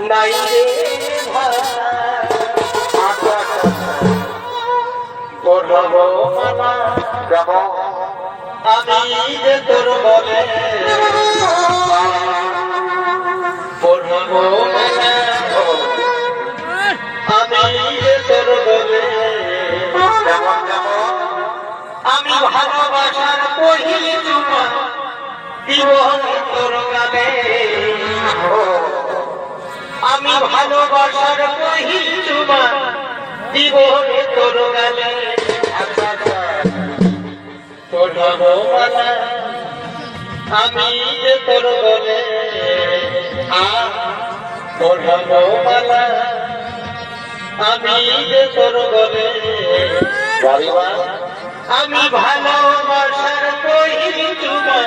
নাই রে ভাই পড়াবো মালা যেমন আমি যে তোর বলে পড়াবো মালা আমি যে তোর বলে যেমন যেমন আমি ভালোবাসার পহিল চুমা দিব তোর গালে আমি ভালোবাসার পহিল চুমা দিব তোর গালে পড়াবো মালা আমি যে তোর বলে পড়াবো মালা আমি যে তোর বলে গাড়ি আমি ভালোবাসার পহিল চুমা